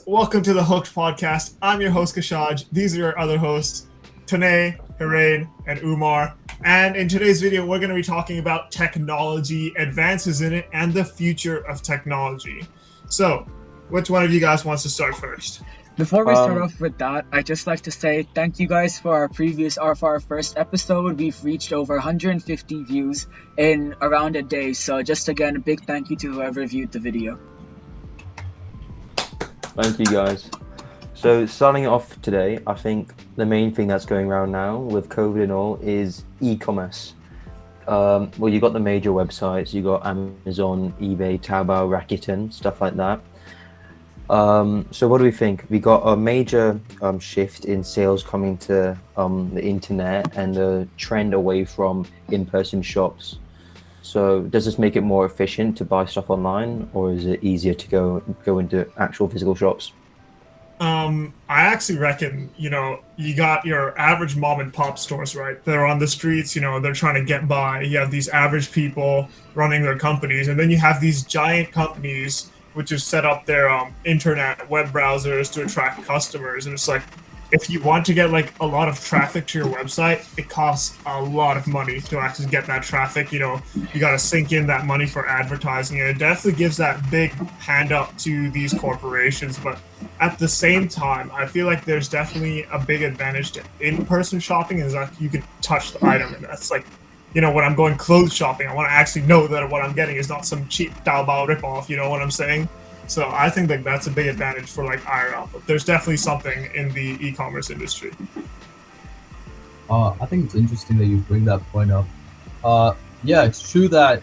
Welcome to the HUKT podcast. I'm your host Kushaj. These are your other hosts, Tanay, Hiren, and Umar. And in today's video, we're going to be talking about technology, advances in it, and the future of technology. So, which one of you guys wants to start first? Before we start off with that, I'd just like to say thank you guys for our first episode. We've reached over 150 views in around a day. So just again, a big thank you to whoever viewed the video. Thank you guys. So starting off today, I think the main thing that's going around now with COVID and all is e-commerce. Well, you got the major websites, you got Amazon, eBay, Taobao, Rakuten, stuff like that. So what do we think? We got a major shift in sales coming to the internet and the trend away from in-person shops. So does this make it more efficient to buy stuff online, or is it easier to go into actual physical shops? I actually reckon, you got your average mom and pop stores, right? They're on the streets, they're trying to get by. You have these average people running their companies, and then you have these giant companies which have set up their internet web browsers to attract customers. And it's like, if you want to get like a lot of traffic to your website, it costs a lot of money to actually get that traffic. You got to sink in that money for advertising, and it definitely gives that big hand up to these corporations. But at the same time, I feel like there's definitely a big advantage to in-person shopping, is that you can touch the item, and that's like, when I'm going clothes shopping, I want to actually know that what I'm getting is not some cheap Taobao ripoff, you know what I'm saying? So I think that that's a big advantage for like IRL, but there's definitely something in the e-commerce industry. I think it's interesting that you bring that point up. Yeah, it's true that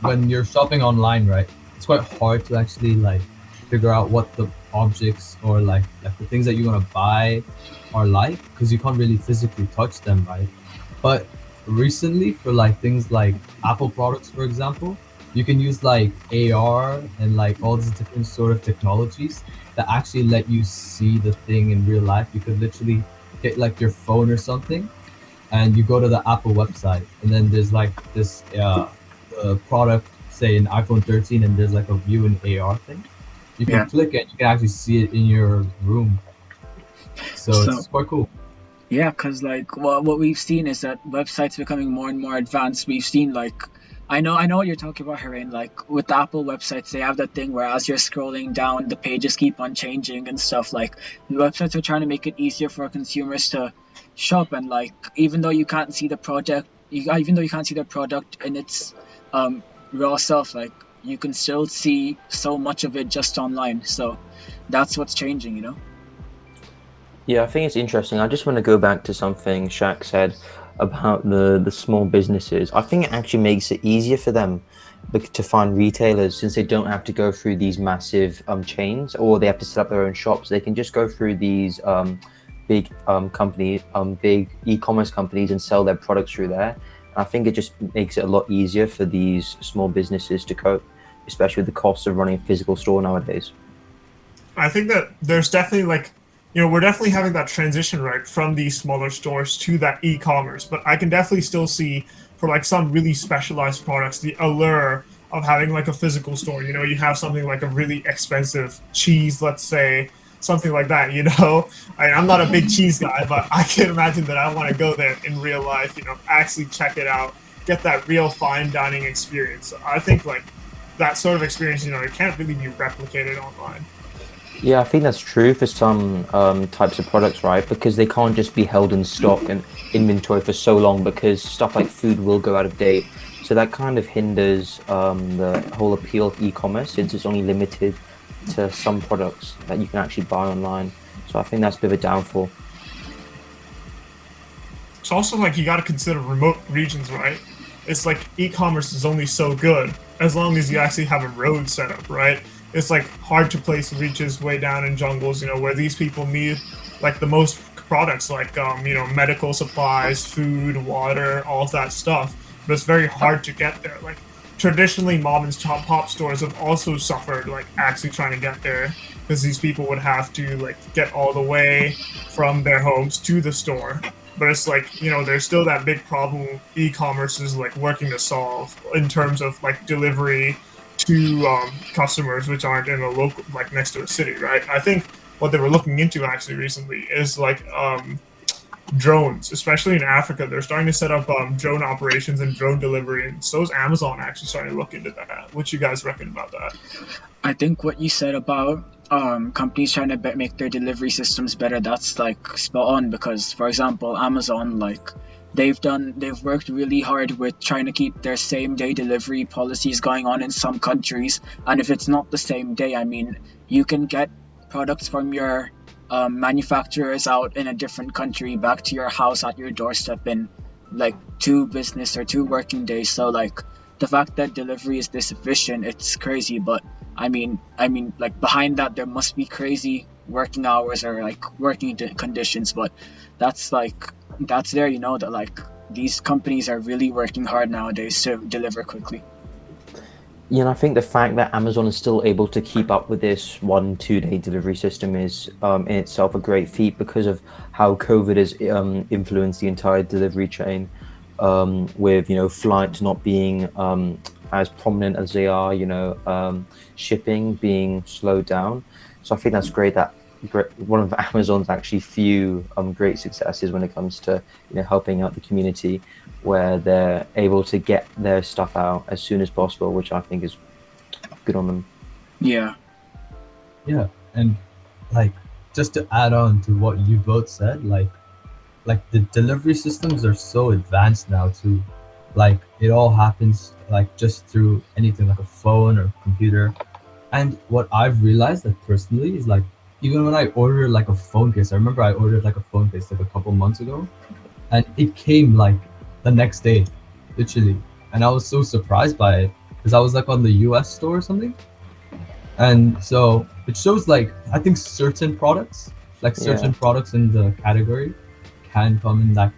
when you're shopping online, right, it's quite hard to actually like figure out what the objects or like the things that you want to buy are like, because you can't really physically touch them, right? But recently, for like things like Apple products, for example, you can use like AR and like all these different sort of technologies that actually let you see the thing in real life. You could literally get like your phone or something, and you go to the Apple website, and then there's like this product, say an iPhone 13, and there's like a view in AR thing. You can click it, you can actually see it in your room. So it's quite cool. Yeah, because like what we've seen is that websites becoming more and more advanced. We've seen like, I know what you're talking about, Hiren. Like with Apple websites, they have that thing where as you're scrolling down, the pages keep on changing and stuff. Like the websites are trying to make it easier for consumers to shop, and like even though you can't see the product, in its raw self, like you can still see so much of it just online. So that's what's changing. Yeah, I think it's interesting. I just want to go back to something Shaq said about the small businesses. I think it actually makes it easier for them to find retailers, since they don't have to go through these massive chains, or they have to set up their own shops. They can just go through these big companies, big e-commerce companies, and sell their products through there. And I think it just makes it a lot easier for these small businesses to cope, especially with the cost of running a physical store nowadays. I think that there's definitely like, we're definitely having that transition, right, from these smaller stores to that e-commerce. But I can definitely still see, for like some really specialized products, the allure of having like a physical store. You have something like a really expensive cheese, let's say, something like that. I'm not a big cheese guy, but I can imagine that I want to go there in real life, actually check it out, get that real fine dining experience. So I think like that sort of experience, it can't really be replicated online. Yeah, I think that's true for some types of products, right? Because they can't just be held in stock and inventory for so long, because stuff like food will go out of date. So that kind of hinders the whole appeal of e-commerce, since it's only limited to some products that you can actually buy online. So I think that's a bit of a downfall. It's also like you got to consider remote regions, right? It's like e-commerce is only so good as long as you actually have a road set up, right? It's like hard to place reaches way down in jungles, where these people need like the most products, like medical supplies, food, water, all of that stuff. But it's very hard to get there. Like traditionally, mom and pop stores have also suffered like actually trying to get there, because these people would have to like get all the way from their homes to the store. But it's like, there's still that big problem e-commerce is like working to solve in terms of like delivery to customers which aren't in a local, like next to a city, right? I think what they were looking into actually recently is like drones, especially in Africa. They're starting to set up drone operations and drone delivery, and so is Amazon actually starting to look into that. What you guys reckon about that? I think what you said about companies trying to make their delivery systems better, that's like spot on, because for example Amazon, like they've worked really hard with trying to keep their same day delivery policies going on in some countries, and if it's not the same day, I mean, you can get products from your manufacturers out in a different country back to your house at your doorstep in like 2 business or 2 working days. So like the fact that delivery is this efficient, it's crazy. But I mean like behind that there must be crazy working hours or like working conditions, but that's there, you know, that like these companies are really working hard nowadays to deliver quickly. Yeah, and I think the fact that Amazon is still able to keep up with this 1-2 day delivery system is in itself a great feat, because of how COVID has influenced the entire delivery chain, with, you know, flights not being as prominent as they are, you know, shipping being slowed down. So I think that's great that one of Amazon's actually few great successes when it comes to, you know, helping out the community, where they're able to get their stuff out as soon as possible, which I think is good on them. Yeah, and like just to add on to what you both said, like the delivery systems are so advanced now too. Like it all happens like just through anything like a phone or computer. And what I've realized, like personally, is like even when I ordered like a phone case, I remember I ordered like a phone case like a couple months ago, and it came like the next day, literally. And I was so surprised by it because I was like on the US store or something. And so it shows like I think certain products, like certain products in the category can come in that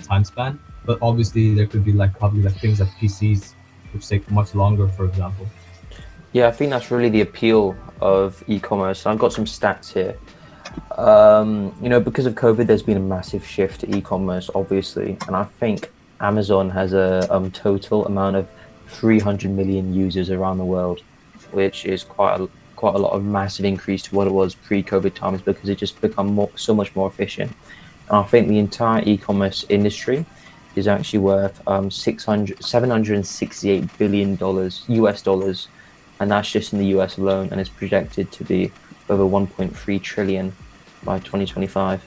time span. But obviously there could be like probably like things like PCs which take much longer, for example. Yeah, I think that's really the appeal of e-commerce. I've got some stats here. You know, because of COVID, there's been a massive shift to e-commerce, obviously, and I think Amazon has a total amount of 300 million users around the world, which is quite a lot of massive increase to what it was pre-COVID times, because it just become so much more efficient. And I think the entire e-commerce industry is actually worth $768 billion US dollars, and that's just in the US alone, and it's projected to be over 1.3 trillion by 2025.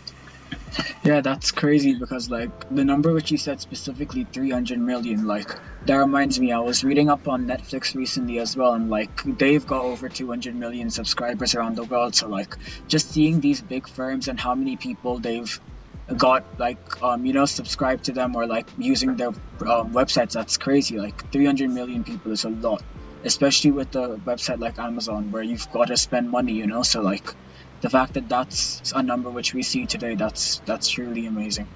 Yeah, that's crazy, because like the number which you said specifically, 300 million, like that reminds me, I was reading up on Netflix recently as well, and like they've got over 200 million subscribers around the world. So like just seeing these big firms and how many people they've got like you know, subscribed to them or like using their websites, that's crazy. Like 300 million people is a lot, especially with a website like Amazon where you've got to spend money, you know. So like the fact that that's a number which we see today, that's truly amazing.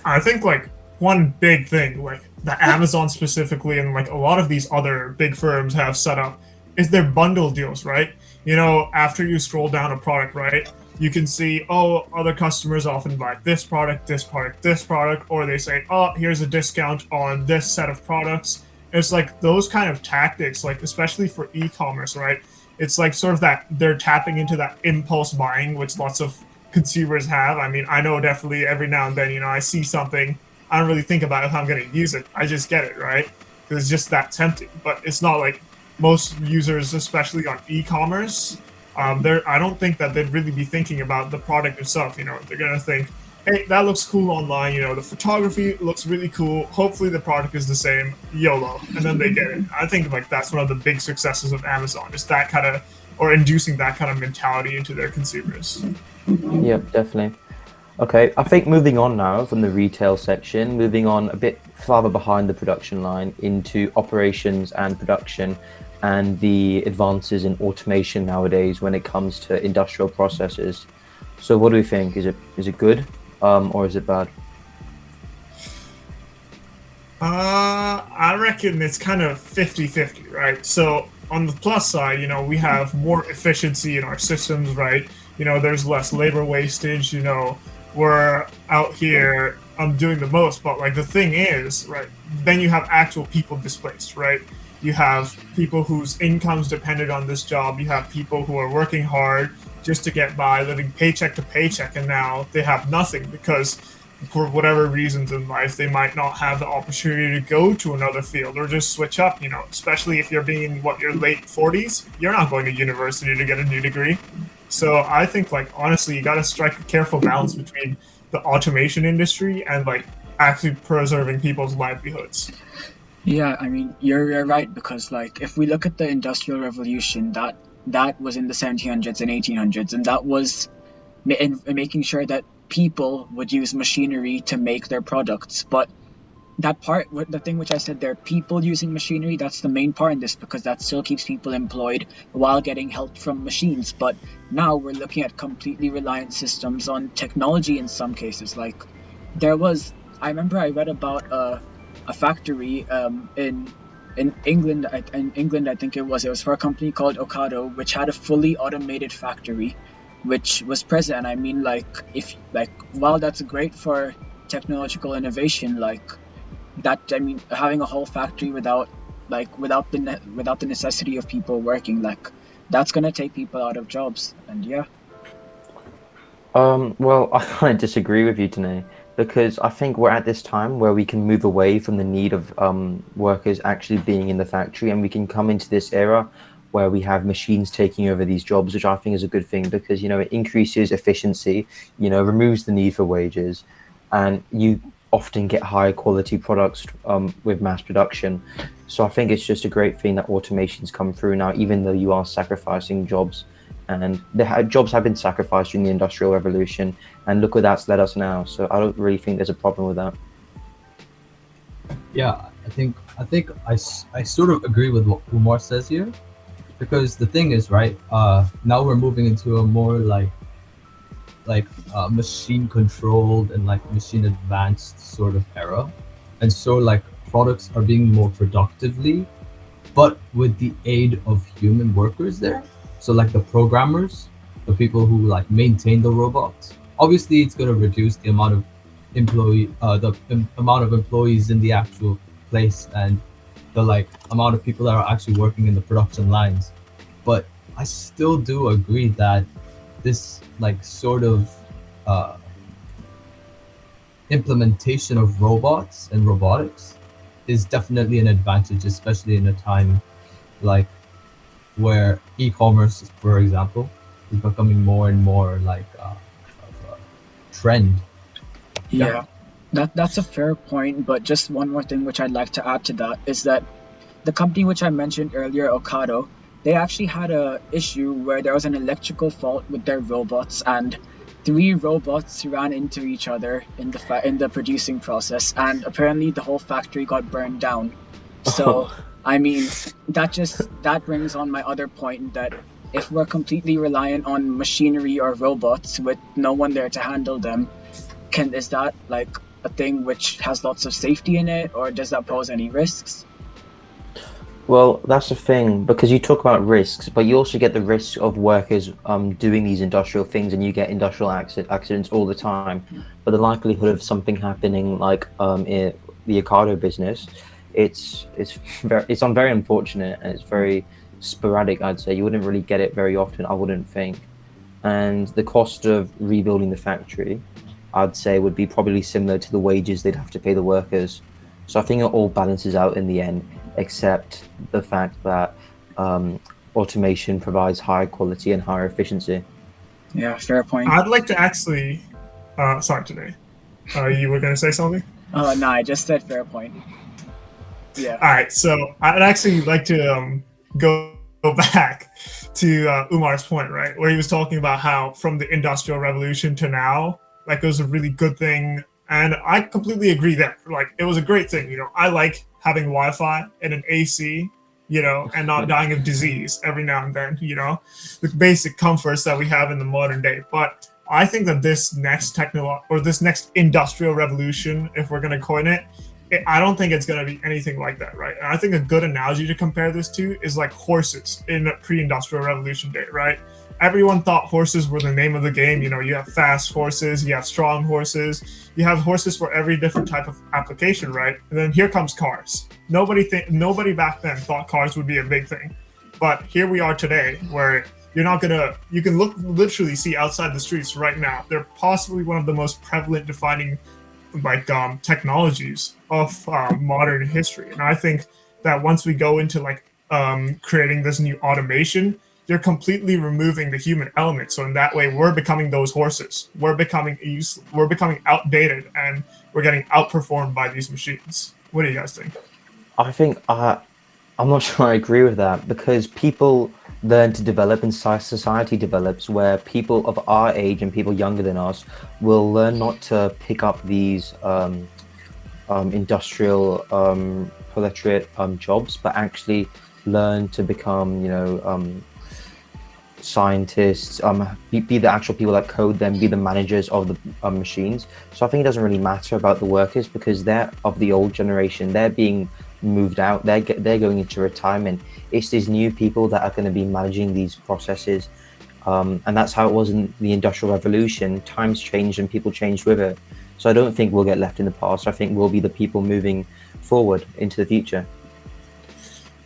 I think like one big thing, like that Amazon specifically and like a lot of these other big firms have set up, is their bundle deals, right? You know, after you scroll down a product, right, you can see, oh, other customers often buy this product, this product, this product, or they say, oh, here's a discount on this set of products. It's like those kind of tactics, like especially for e-commerce, right? It's like sort of that they're tapping into that impulse buying, which lots of consumers have. I mean, I know definitely every now and then, you know, I see something, I don't really think about if I'm going to use it. I just get it, right? Because it's just that tempting. But it's not like most users, especially on e-commerce, I don't think that they'd really be thinking about the product itself. You know, they're going to think, hey, that looks cool online. You know, the photography looks really cool. Hopefully the product is the same. YOLO. And then they get it. I think like that's one of the big successes of Amazon, is that kind of, or inducing that kind of mentality into their consumers. Yep, definitely. Okay, I think moving on now from the retail section, moving on a bit farther behind the production line into operations and production, and the advances in automation nowadays when it comes to industrial processes. So what do we think? Is it good, or is it bad? I reckon it's kind of 50-50, right? So on the plus side, you know, we have more efficiency in our systems, right? You know, there's less labor wastage, you know, we're out here doing the most, but like the thing is, right, then you have actual people displaced, right? You have people whose income's dependent on this job. You have people who are working hard just to get by, living paycheck to paycheck, and now they have nothing because for whatever reasons in life, they might not have the opportunity to go to another field or just switch up, especially if you're being your late 40s, you're not going to university to get a new degree. So I think honestly, you got to strike a careful balance between the automation industry and actually preserving people's livelihoods. Yeah, I mean, you're right, because if we look at the Industrial Revolution, that was in the 1700s and 1800s, and that was making sure that people would use machinery to make their products. But that part, the thing which I said there, people using machinery, that's the main part in this, because that still keeps people employed while getting help from machines. But now we're looking at completely reliant systems on technology in some cases. I remember I read about a factory in England. In England, I think it was for a company called HUKT, which had a fully automated factory, which was present. And I mean, while that's great for technological innovation, having a whole factory without the necessity of people working, that's gonna take people out of jobs. And yeah. Well, I kind of disagree with you, Tanay, because I think we're at this time where we can move away from the need of workers actually being in the factory, and we can come into this era where we have machines taking over these jobs, which I think is a good thing because, it increases efficiency, removes the need for wages, and you often get higher quality products with mass production. So I think it's just a great thing that automation's come through now, even though you are sacrificing jobs. And jobs have been sacrificed during the Industrial Revolution, and look where that's led us now. So I don't really think there's a problem with that. Yeah, I think I sort of agree with what Umar says here, because the thing is, right, now we're moving into a more machine controlled and machine advanced sort of era, and so products are being more productively, but with the aid of human workers there. So the programmers, the people who maintain the robots. Obviously, it's going to reduce the amount of amount of employees in the actual place, and the amount of people that are actually working in the production lines. But I still do agree that this sort of implementation of robots and robotics is definitely an advantage, especially in a time where e-commerce, for example, is becoming more and more of a trend. Yeah, that's a fair point. But just one more thing which I'd like to add to that is that the company which I mentioned earlier, HUKT, they actually had a issue where there was an electrical fault with their robots, and 3 robots ran into each other in the producing process, and apparently the whole factory got burned down. So I mean, that brings on my other point, that if we're completely reliant on machinery or robots with no one there to handle them, is that a thing which has lots of safety in it, or does that pose any risks? Well, that's the thing, because you talk about risks, but you also get the risk of workers doing these industrial things, and you get industrial accidents all the time. But the likelihood of something happening in the HUKT business, it's very unfortunate, and it's very sporadic. I'd say you wouldn't really get it very often, I wouldn't think. And the cost of rebuilding the factory, I'd say, would be probably similar to the wages they'd have to pay the workers. So I think it all balances out in the end, except the fact that automation provides higher quality and higher efficiency. Yeah, fair point. I'd like to actually sorry, today you were going to say something? No, I just said fair point. Yeah. All right, so I'd actually like to go back to Umar's point, right, where he was talking about how from the Industrial Revolution to now, it was a really good thing, and I completely agree that it was a great thing. I like having Wi-Fi and an AC, and not dying of disease every now and then. The basic comforts that we have in the modern day. But I think that this next this next industrial revolution, if we're going to coin it, I don't think it's going to be anything like that, right? And I think a good analogy to compare this to is like horses in a pre-industrial revolution day, right? Everyone thought horses were the name of the game. You know, you have fast horses, you have strong horses, you have horses for every different type of application, right? And then here comes cars. Nobody back then thought cars would be a big thing, but here we are today, where you can literally see outside the streets right now. They're possibly one of the most prevalent defining like technologies of modern history. And I think that once we go into like creating this new automation, you're completely removing the human element. So in that way, we're becoming those horses. We're becoming outdated, and we're getting outperformed by these machines. What do you guys think? I think I'm not sure I agree with that, because people learn to develop and society develops, where people of our age and people younger than us will learn not to pick up these industrial proletariat jobs, but actually learn to become, scientists, be the actual people that code them, be the managers of the machines. So I think it doesn't really matter about the workers, because they're of the old generation. They're being moved out. They're going into retirement. It's these new people that are going to be managing these processes, and that's how it was in the Industrial Revolution. Times changed and people changed with it. So I don't think we'll get left in the past. I think we'll be the people moving forward into the future.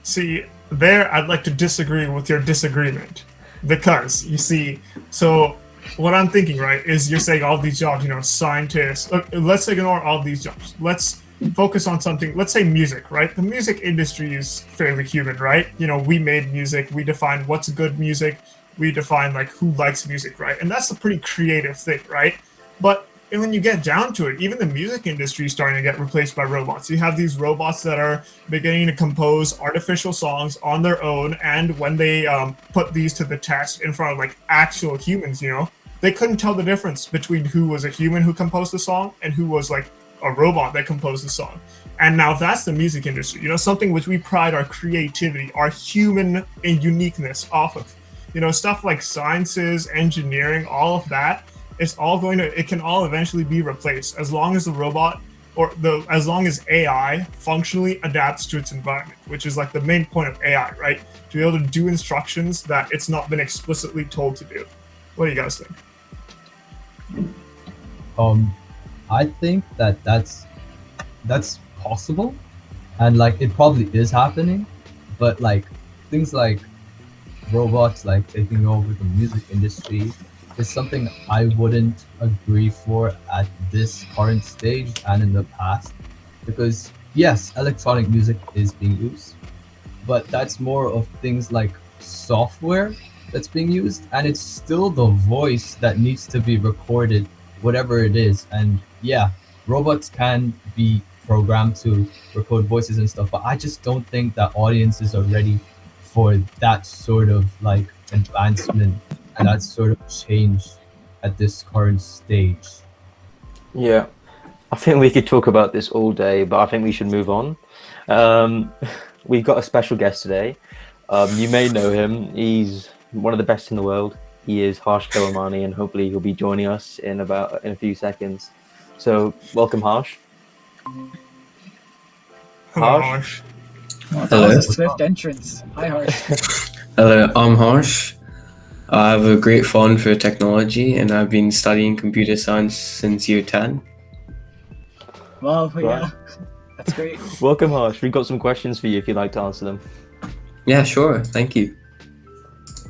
See, there I'd like to disagree with your disagreement. Because you see, so what I'm thinking, right, is you're saying all these jobs, scientists. Let's ignore all these jobs. Let's focus on something. Let's say music, right? The music industry is fairly human, right? We made music. We define what's good music. We define like who likes music, right? And that's a pretty creative thing, right? But when you get down to it, even the music industry is starting to get replaced by robots. You have these robots that are beginning to compose artificial songs on their own, and when they put these to the test in front of like actual humans, they couldn't tell the difference between who was a human who composed the song and who was like a robot that composed the song. And now that's the music industry, something which we pride our creativity, our human uniqueness off of. Stuff like sciences, engineering, all of that. It can all eventually be replaced as long as the robot as long as AI functionally adapts to its environment, which is like the main point of AI, right? To be able to do instructions that it's not been explicitly told to do. What do you guys think? I think that's possible, and like it probably is happening, but like things like robots like taking over the music industry is something I wouldn't agree for at this current stage and in the past, because yes, electronic music is being used, but that's more of things like software that's being used, and it's still the voice that needs to be recorded, whatever it is. And yeah, robots can be programmed to record voices and stuff, but I just don't think that audiences are ready for that sort of like advancement and that sort of change at this current stage. Yeah, I think we could talk about this all day, but I think we should move on. We've got a special guest today. You may know him. He's one of the best in the world. He is Harsh Kewalramani, and hopefully he'll be joining us in a few seconds. So welcome, Harsh. Hello, Harsh. That Hello. was a swift entrance. Hi, Harsh. Hello, I'm Harsh. I have a great fond for technology, and I've been studying computer science since year 10. Well, yeah, that's great. Welcome, Harsh. We've got some questions for you if you'd like to answer them. Yeah, sure. Thank you.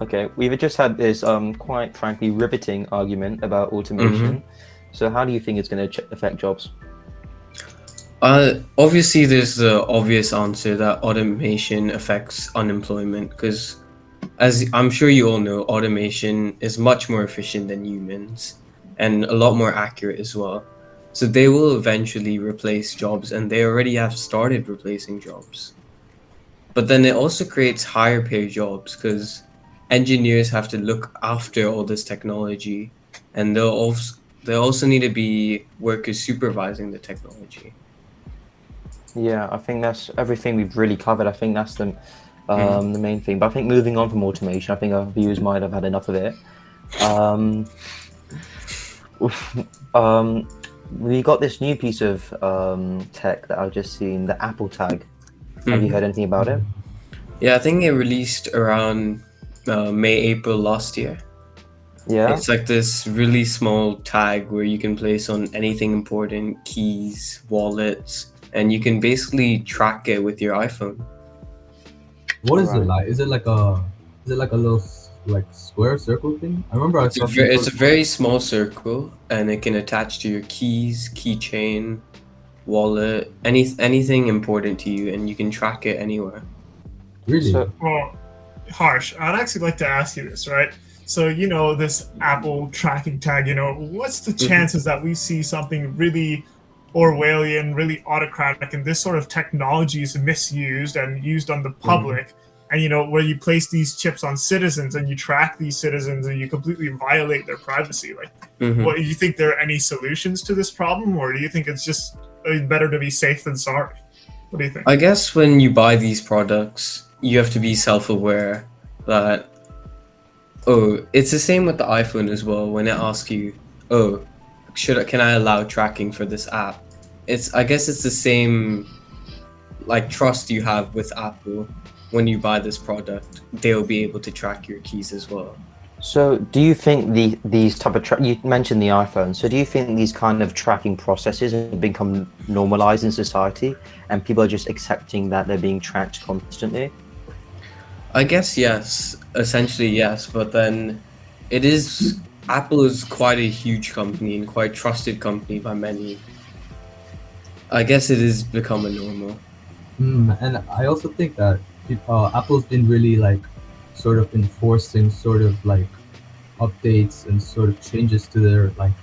Okay, we've just had this quite frankly riveting argument about automation. So how do you think it's going to affect jobs? Obviously, there's the obvious answer that automation affects unemployment, because as I'm sure you all know, automation is much more efficient than humans and a lot more accurate as well. So they will eventually replace jobs, and they already have started replacing jobs. But then it also creates higher paid jobs, because engineers have to look after all this technology, and they'll also need to be workers supervising the technology. Yeah, I think that's everything we've really covered. I think that's the main thing. But I think moving on from automation, I think our viewers might have had enough of it. we got this new piece of tech that I've just seen, the Apple Tag. Have you Mhm. heard anything about it? Yeah, I think it released around May, April last year. Yeah. It's like this really small tag where you can place on anything important, keys, wallets, and you can basically track it with your iPhone. What is it Alright. like? Is it like a little like square circle thing? I remember I saw some It's sort a very small circle, and it can attach to your keys, keychain, wallet, anything important to you, and you can track it anywhere. really. So Well, Harsh, I'd actually like to ask you this, right? So, this Apple tracking tag, what's the chances that we see something really Orwellian, really autocratic, and this sort of technology is misused and used on the public? And, where you place these chips on citizens and you track these citizens and you completely violate their privacy. Like, Mhm. what do you think there are any solutions to this problem, or do you think it's just better to be safe than sorry? What do you think? I guess when you buy these products, you have to be self-aware that it's the same with the iPhone as well. When it asks you, can I allow tracking for this app? I guess it's the same like trust you have with Apple. When you buy this product, they'll be able to track your keys as well. So, do you think these type of you mentioned the iPhone? So, do you think these kind of tracking processes have become normalized in society, and people are just accepting that they're being tracked constantly? I guess yes, essentially yes, but then Apple is quite a huge company and quite trusted company by many. I guess it has become a normal. And I also think that Apple's been really like sort of enforcing sort of like updates and sort of changes to their like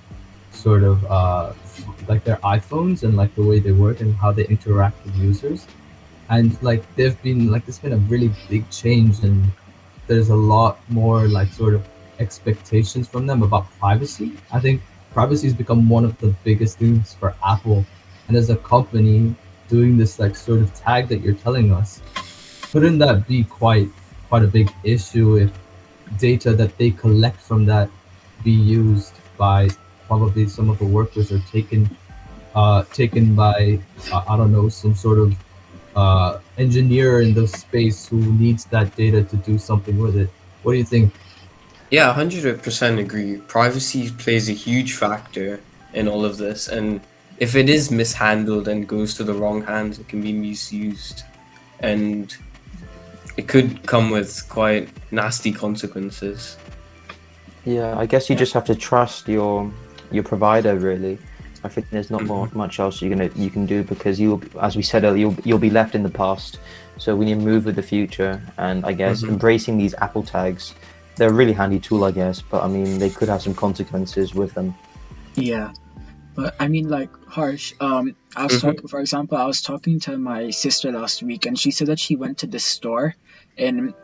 sort of like their iPhones and like the way they work and how they interact with users. And like there's been a really big change, and there's a lot more like sort of expectations from them about privacy. I think privacy has become one of the biggest things for Apple, and as a company doing this like sort of tag that you're telling us, couldn't that be quite a big issue if data that they collect from that be used by probably some of the workers, or taken by I don't know, some sort of engineer in the space who needs that data to do something with it. What do you think? Yeah, 100% agree. Privacy plays a huge factor in all of this, and if it is mishandled and goes to the wrong hands, it can be misused, and it could come with quite nasty consequences. Yeah, I guess you just have to trust your provider really. I think there's not much else you can do, because as we said earlier, you'll be left in the past. So we need to move with the future, and I guess embracing these Apple tags, they're a really handy tool, I guess. But I mean, they could have some consequences with them. Yeah. But I mean, like, Harsh, I was talking, for example, I was talking to my sister last week, and she said that she went to this store in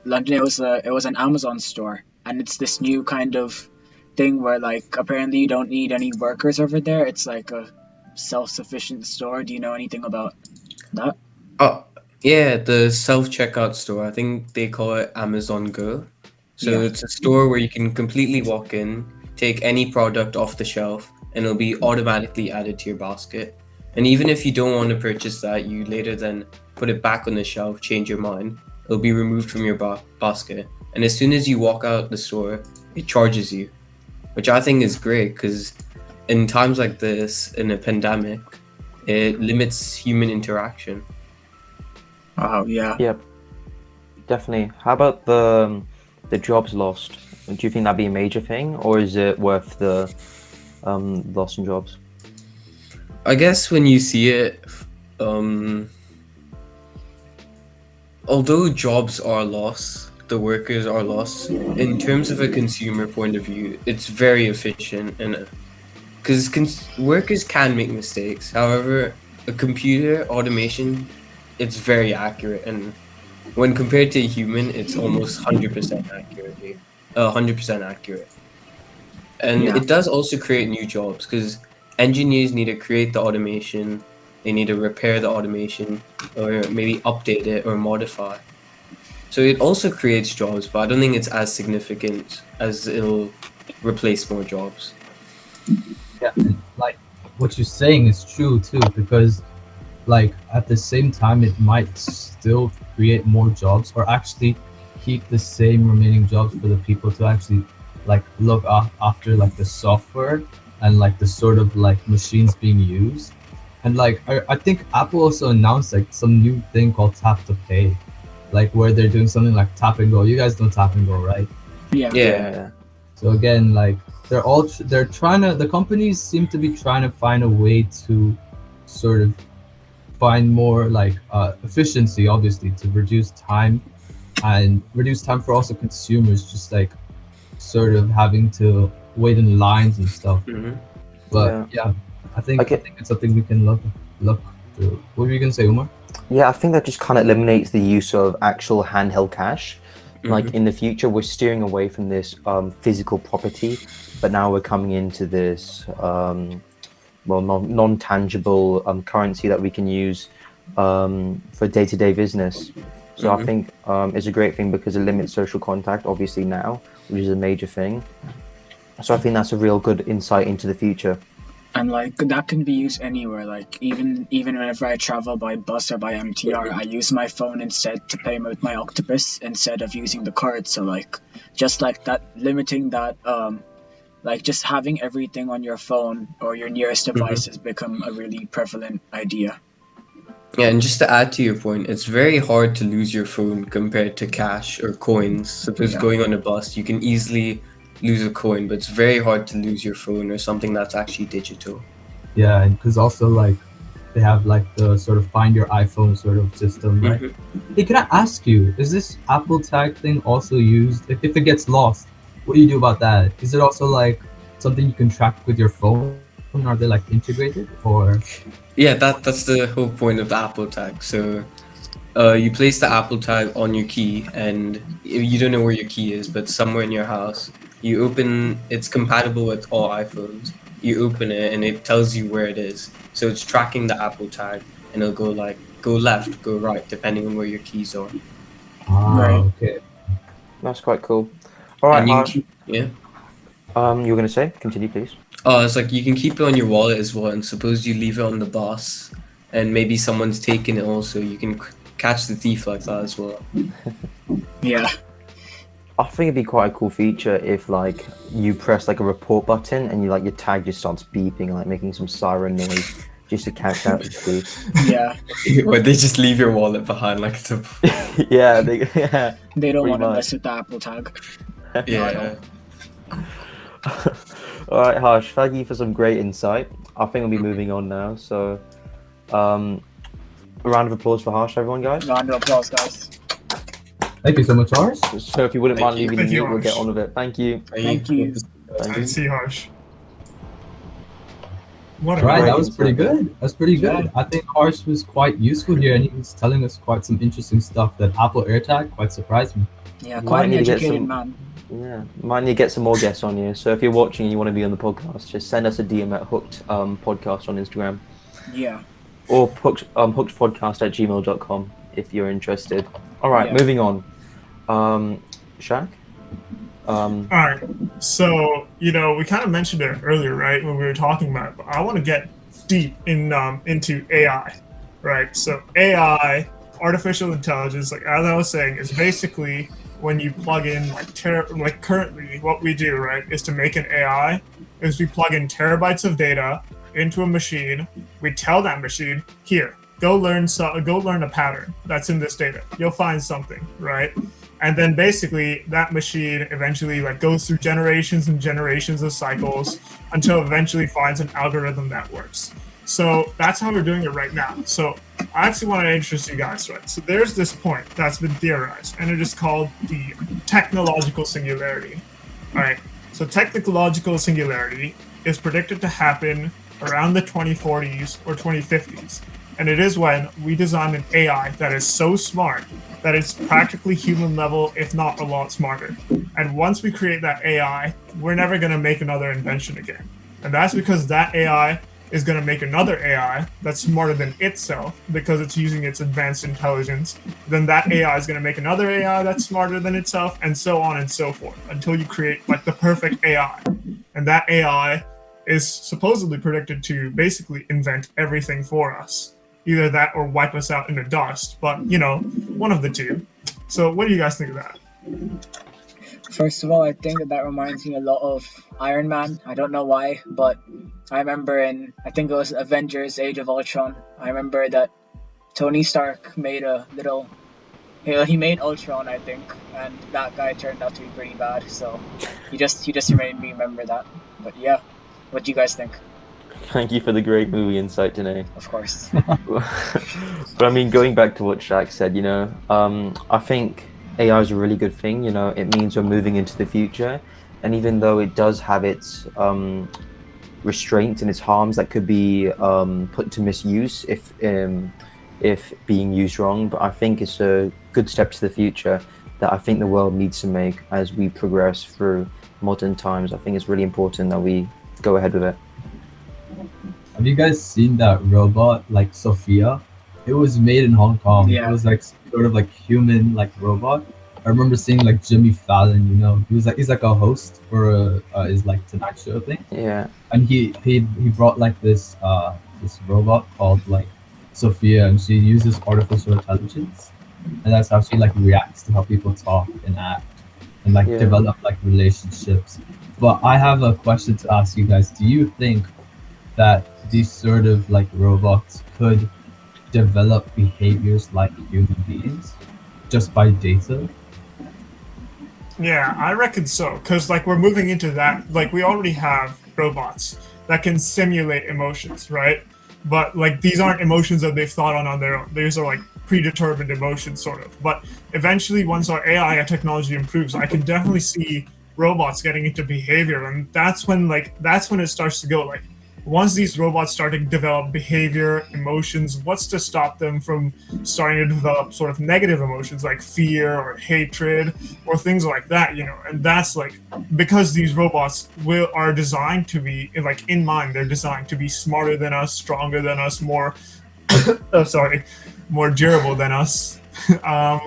London. It was an Amazon store, and it's this new kind of thing where, like, apparently you don't need any workers over there. It's like a self-sufficient store. Do you know anything about that? Oh, yeah, the self-checkout store. I think they call it Amazon Go. So Yeah. it's a store where you can completely walk in, take any product off the shelf, and it'll be automatically added to your basket. And even if you don't want to purchase that, you later then put it back on the shelf, change your mind, it'll be removed from your basket. And as soon as you walk out the store, it charges you, which I think is great because in times like this, in a pandemic, it limits human interaction. Oh, yeah. Yep, definitely. How about the jobs lost? Do you think that'd be a major thing, or is it worth the loss in jobs? I guess when you see it, although jobs are lost, the workers are lost. In terms of a consumer point of view, it's very efficient, and because workers can make mistakes. However, a computer automation, it's very accurate, and when compared to a human, it's almost 100% accurate. 100% accurate. And Yeah. it does also create new jobs because engineers need to create the automation, they need to repair the automation, or maybe update it or modify. So it also creates jobs, but I don't think it's as significant as it'll replace more jobs. Yeah, and like what you're saying is true too, because like at the same time it might still create more jobs, or actually keep the same remaining jobs for the people to actually like look after like the software and like the sort of like machines being used. And like I think Apple also announced like some new thing called tap to pay, like where they're doing something like tap and go. You guys know tap and go, right? Yeah. Yeah. So again, like they're trying to, the companies seem to be trying to find a way to sort of find more like efficiency, obviously, to reduce time and reduce time for also consumers, just like sort of having to wait in lines and stuff. Mhm. But yeah, I think Okay. it's something we can look through. What were you gonna say, Umar? Yeah, I think that just kind of eliminates the use of actual handheld cash. Like Mhm. in the future, we're steering away from this physical property, but now we're coming into this non-tangible currency that we can use for day-to-day business. So I Mhm. think it's a great thing because it limits social contact, obviously now, which is a major thing. So I think that's a real good insight into the future. And like that can be used anywhere. Like even whenever I travel by bus or by MTR, I use my phone instead to pay with my octopus instead of using the card. So like just like that, limiting that, like just having everything on your phone or your nearest device has become a really prevalent idea. Yeah, and just to add to your point, it's very hard to lose your phone compared to cash or coins. Suppose Yeah. going on a bus, you can easily lose a coin, but it's very hard to lose your phone or something that's actually digital. Yeah, and because also like they have like the sort of find your iPhone sort of system, right? Mhm. Hey, can I ask you, is this Apple Tag thing also used if it gets lost? What do you do about that? Is it also like something you can track with your phone? Are they like integrated or? Yeah, that's the whole point of the Apple Tag. So you place the Apple Tag on your key, and you don't know where your key is, but somewhere in your house, you open. It's compatible with all iPhones. You open it, and it tells you where it is. So it's tracking the Apple Tag, and it'll go like go left, go right, depending on where your keys are. Ah, Right. okay. That's quite cool. All right, And you can Harsh. keep, yeah. You were going to say? Continue, please. Oh, it's like you can keep it on your wallet as well. And suppose you leave it on the bus, and maybe someone's taken it also. You can catch the thief like that as well. Yeah. I think it'd be quite a cool feature if like you press like a report button and you like your tag just starts beeping, like making some siren noise just to catch out the thief. Yeah. Or they just leave your wallet behind like it's a yeah, They don't pretty want to much. mess with the Apple Tag. yeah. All right, Harsh, thank you for some great insight. I think we'll be moving on now. So, a round of applause for Harsh, everyone, guys. Round of applause, guys. Thank you so much, Ars. So, if you wouldn't Thank mind you. leaving Thank you, mute, we'll get Harsh. on with it. Thank you. Thank you. Thank I you. see, Harsh. What a Right, Great that was pretty insight. good. That's pretty good. I think Ars was quite useful here, and he was telling us quite some interesting stuff that Apple AirTag quite surprised me. Yeah, You quite might an need to get educated some- man. Yeah, might need to get some more guests on here. So, if you're watching and you want to be on the podcast, just send us a DM at Hooked Podcast on Instagram Yeah. or hookedpodcast@gmail.com if you're interested. All right, Yeah. moving on. Shaq? All right. So, we kind of mentioned it earlier, right, when we were talking about it, but I want to get deep into AI, right? So, AI, artificial intelligence, like as I was saying, is basically when you plug in like currently what we do, right, is to make an AI is we plug in terabytes of data into a machine. We tell that machine, here, go learn a pattern that's in this data. You'll find something, right? And then basically that machine eventually like goes through generations and generations of cycles until it eventually finds an algorithm that works. So that's how we're doing it right now. So I actually want to introduce you guys, right? So there's this point that's been theorized, and it is called the technological singularity. All right. So technological singularity is predicted to happen around the 2040s or 2050s. And it is when we design an AI that is so smart that it's practically human level, if not a lot smarter. And once we create that AI, we're never going to make another invention again. And that's because that AI is going to make another AI that's smarter than itself because it's using its advanced intelligence. Then that AI is going to make another AI that's smarter than itself, and so on and so forth until you create like the perfect AI. And that AI is supposedly predicted to basically invent everything for us. Either that or wipe us out into dust, but one of the two. So what do you guys think of that? First of all, I think that reminds me a lot of Iron Man. I don't know why, but I remember I think it was Avengers Age of Ultron, I remember that Tony Stark made a little. He made Ultron, I think, and that guy turned out to be pretty bad. So he just made me remember that. But yeah, what do you guys think? Thank you for the great movie insight, Tanay. Of course. But I mean, going back to what Shaq said, I think AI is a really good thing. It means we're moving into the future, and even though it does have its restraints and its harms that could be put to misuse if being used wrong, but I think it's a good step to the future that I think the world needs to make as we progress through modern times. I think it's really important that we go ahead with it. Have you guys seen that robot like Sophia? It was made in Hong Kong. Yeah. It was like sort of like human like robot. I remember seeing like Jimmy Fallon. He's like a host for his like Tonight Show thing. Yeah. And he brought like this robot called like Sophia, and she uses artificial intelligence, and that's how she like reacts to how people talk and act and like develop like relationships. But I have a question to ask you guys. Do you think that these sort of like robots could develop behaviors like human beings just by data? Yeah, I reckon so. Because, we're moving into that. We already have robots that can simulate emotions, right? But, these aren't emotions that they've thought on their own. These are, predetermined emotions, sort of. But eventually, once our AI and technology improves, I can definitely see robots getting into behavior. And that's when it starts to go, once these robots start to develop behavior, emotions, what's to stop them from starting to develop sort of negative emotions like fear or hatred or things like that, And that's because these robots are designed to be in mind, they're designed to be smarter than us, stronger than us, more more durable than us. I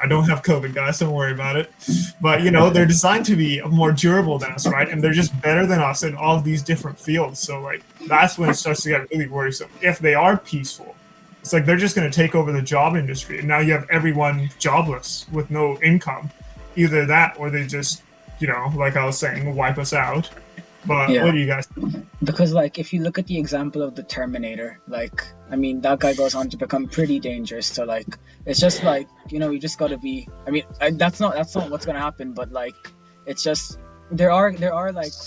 don't have COVID, guys, don't worry about it. But they're designed to be more durable than us, right? And they're just better than us in all of these different fields. So that's when it starts to get really worrisome. If they are peaceful, it's they're just going to take over the job industry, and now you have everyone jobless with no income. Either that, or they just like I was saying, wipe us out. But what do you guys think? Because if you look at the example of the Terminator, that guy goes on to become pretty dangerous. So it's just you just gotta be. That's not what's gonna happen. But it's just there are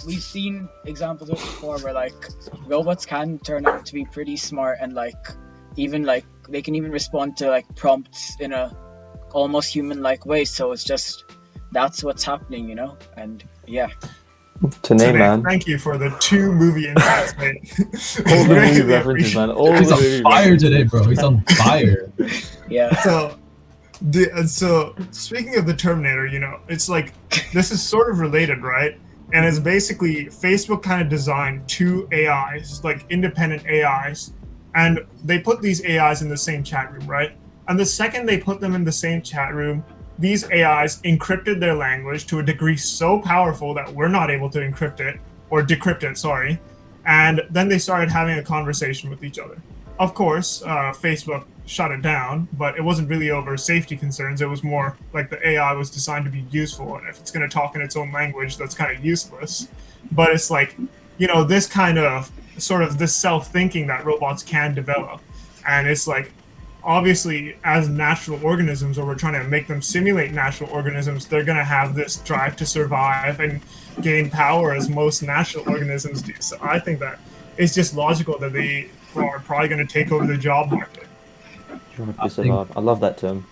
we've seen examples of it before where robots can turn out to be pretty smart, and even they can even respond to prompts in a almost human way. So it's just that's what's happening, and yeah. Tanay, man. Thank you for the 2 movie insights, mate. All the movie references, man. He's on fire today, bro. He's on fire. Yeah. So speaking of the Terminator, it's this is sort of related, right? And it's basically Facebook kind of designed 2 AIs, independent AIs, and they put these AIs in the same chat room, right? And the second they put them in the same chat room, these AIs encrypted their language to a degree so powerful that we're not able to encrypt it, or decrypt it, sorry. And then they started having a conversation with each other. Of course, Facebook shut it down, but it wasn't really over safety concerns. It was more the AI was designed to be useful, and if it's going to talk in its own language, that's kind of useless. But it's this kind of sort of this self-thinking that robots can develop. And it's obviously, as natural organisms, or we're trying to make them simulate natural organisms, they're going to have this drive to survive and gain power as most natural organisms do. So I think that it's just logical that they are probably going to take over the job market. I love that term.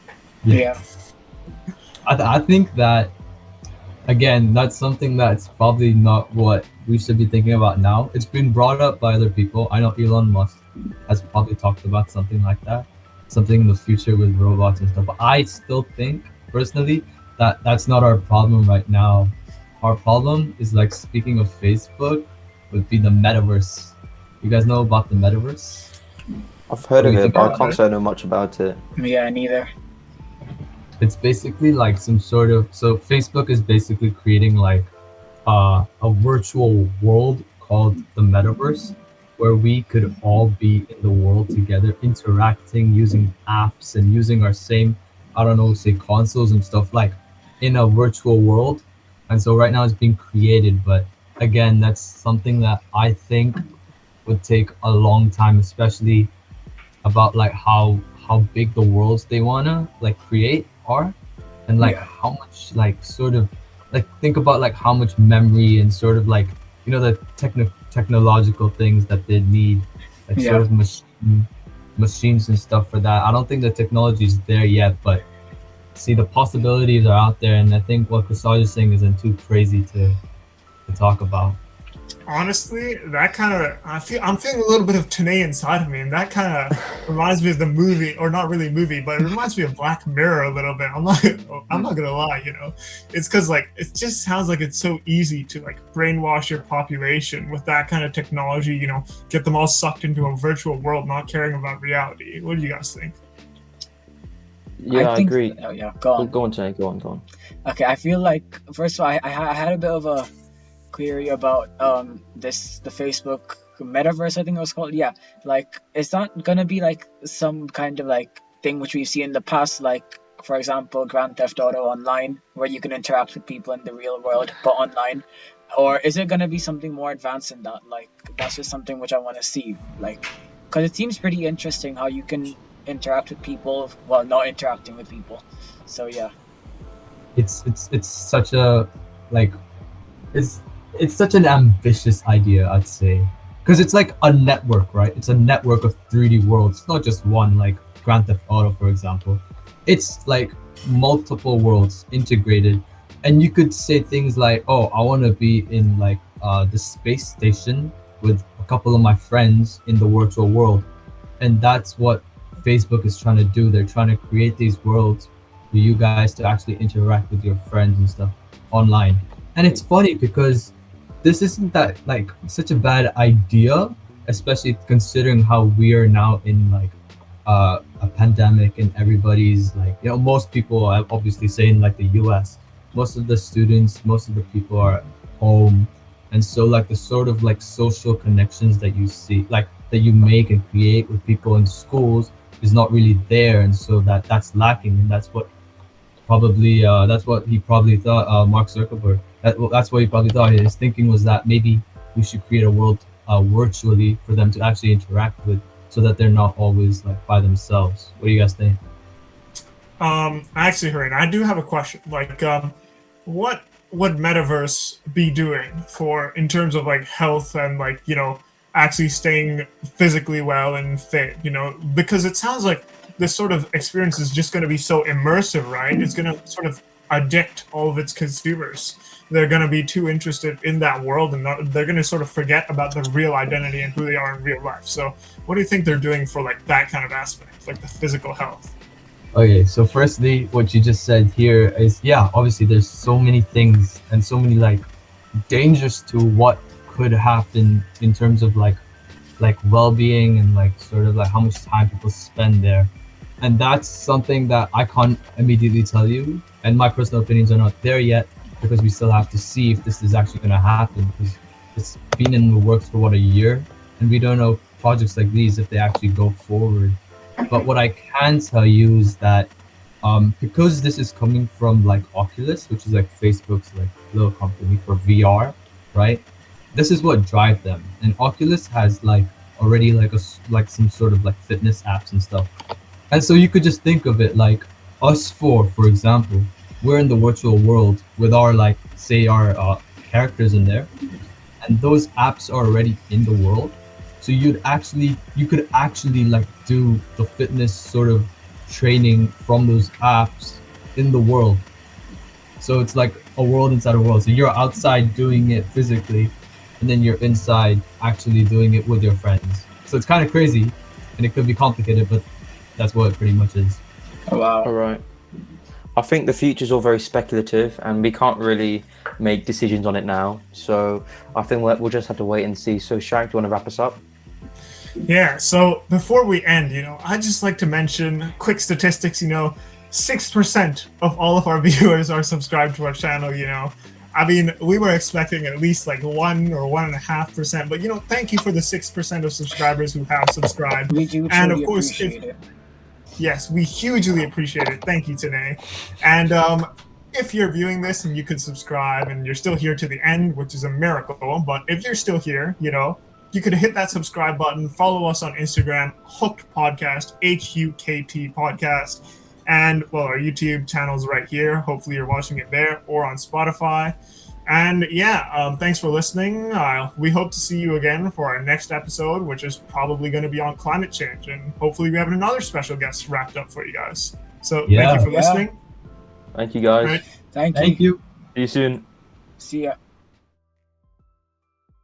Yeah. I think that, again, that's something that's probably not what we should be thinking about now. It's been brought up by other people. I know Elon Musk has probably talked about something like that. Something in the future with robots and stuff. But I still think, personally, that that's not our problem right now. Our problem is speaking of Facebook, would be the Metaverse. You guys know about the Metaverse? I've heard of it, but I can't say I know much about it. Yeah, neither. It's basically some sort of. So Facebook is basically creating a virtual world called the Metaverse, where we could all be in the world together, interacting, using apps, and using our same, I don't know, say consoles and stuff like in a virtual world. And so right now it's being created, but again, that's something that I think would take a long time, especially about like how big the worlds they wanna like create are, and like Yeah. how much like sort of like think about like how much memory and sort of like the technological things that they need, like sort Yeah. of machines and stuff for that. I don't think the technology is there yet, but see the possibilities are out there, and I think what Kushaj is saying isn't too crazy to talk about. Honestly, that kind of I'm feeling a little bit of Tanay inside of me, and that kind of reminds me of the movie, or not really movie, but it reminds me of Black Mirror a little bit. I'm not gonna lie, it's because like it just sounds like it's so easy to like brainwash your population with that kind of technology. Get them all sucked into a virtual world, not caring about reality. What do you guys think? Yeah, I think. agree. Oh yeah, go on. Go on, Tanay. Go on. Okay, I feel like first of all, I had a bit of a query about the Facebook metaverse, I think it was called. Yeah, like is that gonna be like some kind of like thing which we've seen in the past, like for example Grand Theft Auto Online, where you can interact with people in the real world but online, or is it gonna be something more advanced than that? Like that's just something which I want to see, like because it seems pretty interesting how you can interact with people while not interacting with people. So yeah. It's such a like it's it's such an ambitious idea, I'd say, because it's like a network, right? It's a network of 3D worlds. It's not just one, like Grand Theft Auto, for example. It's like multiple worlds integrated, and you could say things like, "Oh, I want to be in like the space station with a couple of my friends in the virtual world," and that's what Facebook is trying to do. They're trying to create these worlds for you guys to actually interact with your friends and stuff online. And it's funny because this isn't that like such a bad idea, especially considering how we are now in like a pandemic, and everybody's like, most people are obviously saying like the US, most of the students, most of the people are at home, and so like the sort of like social connections that you see, like that you make and create with people in schools is not really there, and so that's lacking, and that's what he probably thought, Mark Zuckerberg. That's what he probably thought. His thinking was that maybe we should create a world virtually for them to actually interact with, so that they're not always like by themselves. What do you guys think? Actually, Hiren, I do have a question. Like, what would Metaverse be doing for in terms of like health and like actually staying physically well and fit? Because it sounds like this sort of experience is just going to be so immersive, right? It's going to sort of addict all of its consumers. They're going to be too interested in that world, and they're going to sort of forget about their real identity and who they are in real life. So, what do you think they're doing for like that kind of aspect, like the physical health? Okay, so firstly, what you just said here is, yeah, obviously there's so many things and so many like dangers to what could happen in terms of like well-being, and like sort of like how much time people spend there. And that's something that I can't immediately tell you, and my personal opinions are not there yet, because we still have to see if this is actually going to happen, because it's been in the works for what, a year, and we don't know projects like these if they actually go forward. But what I can tell you is that because this is coming from like Oculus, which is like Facebook's like little company for VR, right? This is what drive them, and Oculus has like already like like some sort of like fitness apps and stuff. And so you could just think of it like us four, for example, we're in the virtual world with our like say our characters in there, and those apps are already in the world. So you could actually like do the fitness sort of training from those apps in the world. So it's like a world inside a world. So you're outside doing it physically, and then you're inside actually doing it with your friends. So it's kind of crazy, and it could be complicated, but that's what it pretty much is. Oh, wow. All right. I think the future's all very speculative, and we can't really make decisions on it now. So I think we'll just have to wait and see. So Shank, do you want to wrap us up? Yeah, so before we end, I'd just like to mention quick statistics, 6% of all of our viewers are subscribed to our channel, I mean, we were expecting at least like 1 or 1.5%, but thank you for the 6% of subscribers who have subscribed. We do And truly of course, appreciate it. yes, we hugely appreciate it. Thank you, Tanay. And if you're viewing this and you could subscribe and you're still here to the end, which is a miracle, but if you're still here, you could hit that subscribe button, follow us on Instagram, HUKT Podcast, HUKT Podcast, and well, our YouTube channel's right here. Hopefully you're watching it there or on Spotify. And yeah, thanks for listening. We hope to see you again for our next episode, which is probably going to be on climate change. And hopefully we have another special guest wrapped up for you guys. So thank you for listening. Thank you, guys. Right. Thank you. Thank you. See you soon. See ya.